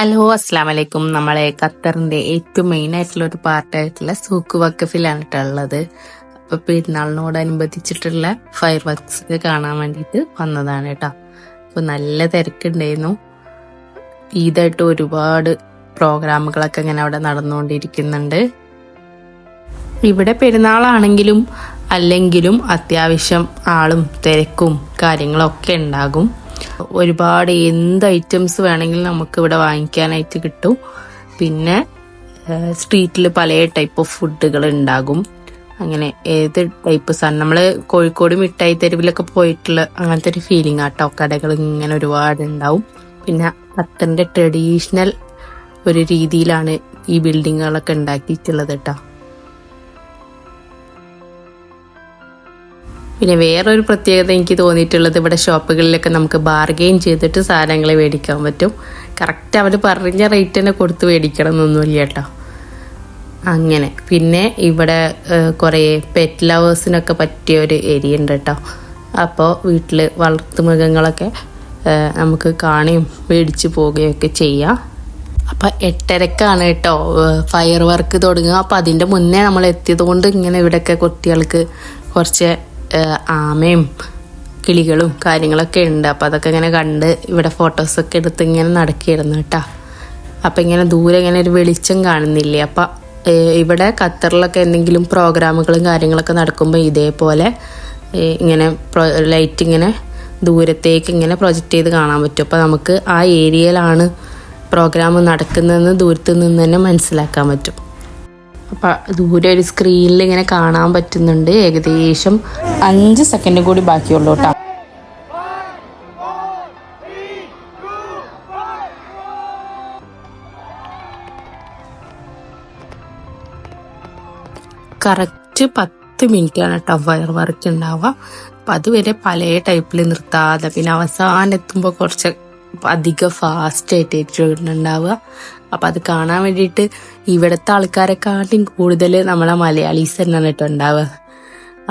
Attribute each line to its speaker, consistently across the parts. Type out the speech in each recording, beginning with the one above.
Speaker 1: Hello, അസ്സാം വലൈക്കും. നമ്മളെ ഖത്തറിന്റെ ഏറ്റവും മെയിൻ ആയിട്ടുള്ള ഒരു പാർട്ടായിട്ടുള്ള സൂക്ക് വക്കഫിലാണ് ഉള്ളത്. അപ്പൊ പെരുന്നാളിനോടനുബന്ധിച്ചിട്ടുള്ള ഫയർ വർക്ക്സ് കാണാൻ വേണ്ടിയിട്ട് വന്നതാണ് കേട്ടോ. അപ്പൊ നല്ല തിരക്കുണ്ടായിരുന്നു. ഈദായിട്ട് ഒരുപാട് പ്രോഗ്രാമുകളൊക്കെ ഇങ്ങനെ അവിടെ നടന്നുകൊണ്ടിരിക്കുന്നുണ്ട്. ഇവിടെ പെരുന്നാളാണെങ്കിലും അല്ലെങ്കിലും അത്യാവശ്യം ആളും തിരക്കും കാര്യങ്ങളൊക്കെ ഉണ്ടാകും. ഒരുപാട് എന്ത് ഐറ്റംസ് വേണമെങ്കിലും നമുക്ക് ഇവിടെ വാങ്ങിക്കാനായിട്ട് കിട്ടും. പിന്നെ സ്ട്രീറ്റിൽ പല ടൈപ്പ് ഓഫ് ഫുഡുകൾ ഉണ്ടാകും. അങ്ങനെ ഏത് ടൈപ്പ് സാധനം നമ്മള് കോഴിക്കോട് മിഠായി തെരുവിലൊക്കെ പോയിട്ടുള്ള അങ്ങനത്തെ ഒരു ഫീലിംഗ് ആട്ടോ. കടകൾ ഇങ്ങനെ ഒരുപാട് ഉണ്ടാവും. പിന്നെ ഖത്തറിന്റെ ട്രഡീഷണൽ ഒരു രീതിയിലാണ് ഈ ബിൽഡിങ്ങുകളൊക്കെ ഉണ്ടാക്കിയിട്ടുള്ളത് കേട്ടോ. പിന്നെ വേറൊരു പ്രത്യേകത എനിക്ക് തോന്നിയിട്ടുള്ളത്, ഇവിടെ ഷോപ്പുകളിലൊക്കെ നമുക്ക് ബാർഗെയിൻ ചെയ്തിട്ട് സാധനങ്ങൾ മേടിക്കാൻ പറ്റും. കറക്റ്റ് അവർ പറഞ്ഞ റേറ്റ് തന്നെ കൊടുത്ത് മേടിക്കണം എന്നൊന്നുമില്ല കേട്ടോ. അങ്ങനെ പിന്നെ ഇവിടെ കുറേ പെറ്റ് ലവേഴ്സിനൊക്കെ പറ്റിയ ഒരു ഏരിയ ഉണ്ട് കേട്ടോ. അപ്പോൾ വീട്ടിൽ വളർത്തുമൃഗങ്ങളൊക്കെ നമുക്ക് കാണുകയും മേടിച്ച് പോവുകയൊക്കെ ചെയ്യാം. അപ്പം 8:30 കേട്ടോ ഫയർ വർക്ക് തുടങ്ങുക. അപ്പം അതിൻ്റെ മുന്നേ നമ്മൾ എത്തിയത് കൊണ്ട് ഇങ്ങനെ ഇവിടെയൊക്കെ കുട്ടികൾക്ക് കുറച്ച് ആമയും കിളികളും കാര്യങ്ങളൊക്കെ ഉണ്ട്. അപ്പം അതൊക്കെ ഇങ്ങനെ കണ്ട് ഇവിടെ ഫോട്ടോസൊക്കെ എടുത്ത് ഇങ്ങനെ നടക്കുകയായിരുന്നു കേട്ടോ. അപ്പം ഇങ്ങനെ ദൂരെ ഇങ്ങനെ ഒരു വെളിച്ചം കാണുന്നില്ലേ. അപ്പം ഇവിടെ ഖത്തറിലൊക്കെ എന്തെങ്കിലും പ്രോഗ്രാമുകളും കാര്യങ്ങളൊക്കെ നടക്കുമ്പോൾ ഇതേപോലെ ഇങ്ങനെ ലൈറ്റ് ഇങ്ങനെ ദൂരത്തേക്ക് ഇങ്ങനെ പ്രൊജക്റ്റ് ചെയ്ത് കാണാൻ പറ്റും. അപ്പം നമുക്ക് ആ ഏരിയയിലാണ് പ്രോഗ്രാം നടക്കുന്നതെന്ന് ദൂരത്ത് നിന്ന് തന്നെ മനസ്സിലാക്കാൻ പറ്റും. അപ്പം ദൂരെ ഒരു സ്ക്രീനിൽ ഇങ്ങനെ കാണാൻ പറ്റുന്നുണ്ട്. ഏകദേശം 5 സെക്കൻഡ് കൂടി ബാക്കിയുള്ളൂ കേട്ടോ. കറക്റ്റ് 10 മിനിറ്റാണ് കേട്ടോ ഫയർ വർക്ക് ഉണ്ടാവുക. അപ്പം അതുവരെ പല ടൈപ്പിൽ നിർത്താതെ പിന്നെ അവസാനം എത്തുമ്പോൾ കുറച്ച് അധികം ഫാസ്റ്റ് ആയിട്ടായിരിക്കും ഉണ്ടാവുക. അപ്പം അത് കാണാൻ വേണ്ടിയിട്ട് ഇവിടുത്തെ ആൾക്കാരെക്കാട്ടും കൂടുതൽ നമ്മളെ മലയാളീസ് തന്നെയാണ് കേട്ടോ ഉണ്ടാവുക.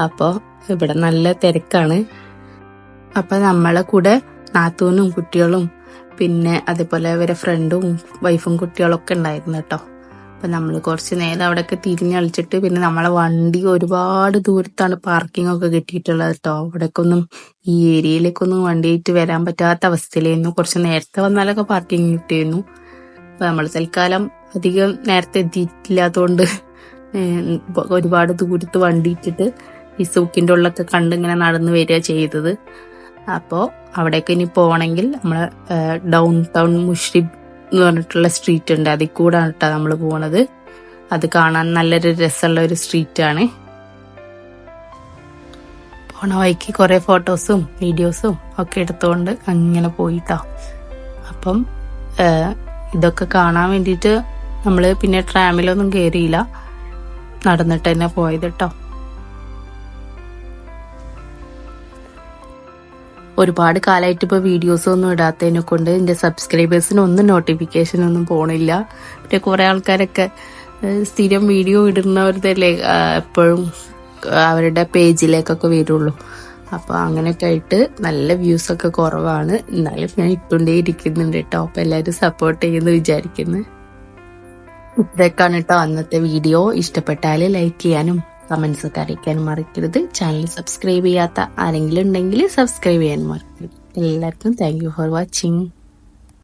Speaker 1: അപ്പോൾ ഇവിടെ നല്ല തിരക്കാണ്. അപ്പം നമ്മളെ കൂടെ നാത്തൂനും കുട്ടികളും പിന്നെ അതേപോലെ അവരെ ഫ്രണ്ടും വൈഫും കുട്ടികളൊക്കെ ഉണ്ടായിരുന്നു കേട്ടോ. അപ്പം നമ്മൾ കുറച്ച് നേരം അവിടെയൊക്കെ തിരിഞ്ഞ് കളിച്ചിട്ട് പിന്നെ നമ്മളെ വണ്ടി ഒരുപാട് ദൂരത്താണ് പാർക്കിംഗ് ഒക്കെ കിട്ടിയിട്ടുള്ളത് കേട്ടോ. അവിടേക്കൊന്നും ഈ ഏരിയയിലേക്കൊന്നും വണ്ടിയായിട്ട് വരാൻ പറ്റാത്ത അവസ്ഥയിലായിരുന്നു. കുറച്ച് നേരത്തെ വന്നാലൊക്കെ പാർക്കിംഗ് കിട്ടിയിരുന്നു. അപ്പം നമ്മൾ തൽക്കാലം അധികം നേരത്തെ എത്തിയിട്ടില്ലാത്തതുകൊണ്ട് ഒരുപാട് ദൂരത്ത് വണ്ടി ഇട്ടിട്ട് ഈ സൂക്കിൻ്റെ ഉള്ളൊക്കെ കണ്ടിങ്ങനെ നടന്നു വരിക ചെയ്തത്. അപ്പോൾ അവിടേക്ക് ഇനി പോകണമെങ്കിൽ നമ്മളെ ഡൗൺ ടൗൺ മുഷ്രിബ് എന്ന് പറഞ്ഞിട്ടുള്ള സ്ട്രീറ്റ് ഉണ്ട്, അതിൽ കൂടാണ് കേട്ടോ നമ്മൾ പോണത്. അത് കാണാൻ നല്ലൊരു രസമുള്ള ഒരു സ്ട്രീറ്റാണ്. പോണ വഴിക്ക് കുറേ ഫോട്ടോസും വീഡിയോസും ഒക്കെ എടുത്തുകൊണ്ട് അങ്ങനെ പോയിട്ടോ. അപ്പം ഇതൊക്കെ കാണാൻ വേണ്ടിയിട്ട് നമ്മൾ പിന്നെ ട്രാമിലൊന്നും കയറിയില്ല, നടന്നിട്ട് തന്നെ പോയത് കേട്ടോ. ഒരുപാട് കാലമായിട്ട് ഇപ്പോൾ വീഡിയോസ് ഒന്നും ഇടാത്തതിനെ കൊണ്ട് എൻ്റെ സബ്സ്ക്രൈബേഴ്സിനൊന്നും നോട്ടിഫിക്കേഷൻ ഒന്നും പോണില്ല. പിന്നെ കുറേ ആൾക്കാരൊക്കെ സ്ഥിരം വീഡിയോ ഇടുന്നവരുതല്ലേ എപ്പോഴും അവരുടെ പേജിലേക്കൊക്കെ വരുള്ളൂ. അപ്പോൾ അങ്ങനെയൊക്കെ ആയിട്ട് നല്ല വ്യൂസൊക്കെ കുറവാണ്. എന്നാലും ഞാൻ ഇട്ടുകൊണ്ടേ ഇരിക്കുന്നുണ്ട് കേട്ടോ. അപ്പോൾ എല്ലാവരും സപ്പോർട്ട് ചെയ്യുമെന്ന് വിചാരിക്കുന്നു. ഇത്രയൊക്കെയാണ് കേട്ടോ അന്നത്തെ വീഡിയോ. ഇഷ്ടപ്പെട്ടാൽ ലൈക്ക് ചെയ്യാനും കമൻസ് ഒക്കെ അറിയിക്കാനും മറക്കരുത്. ചാനൽ സബ്സ്ക്രൈബ് ചെയ്യാത്ത ആരെങ്കിലും ഉണ്ടെങ്കിൽ സബ്സ്ക്രൈബ് ചെയ്യാനും മറക്കരുത്. എല്ലാവർക്കും താങ്ക് യു ഫോർ വാച്ചിങ്.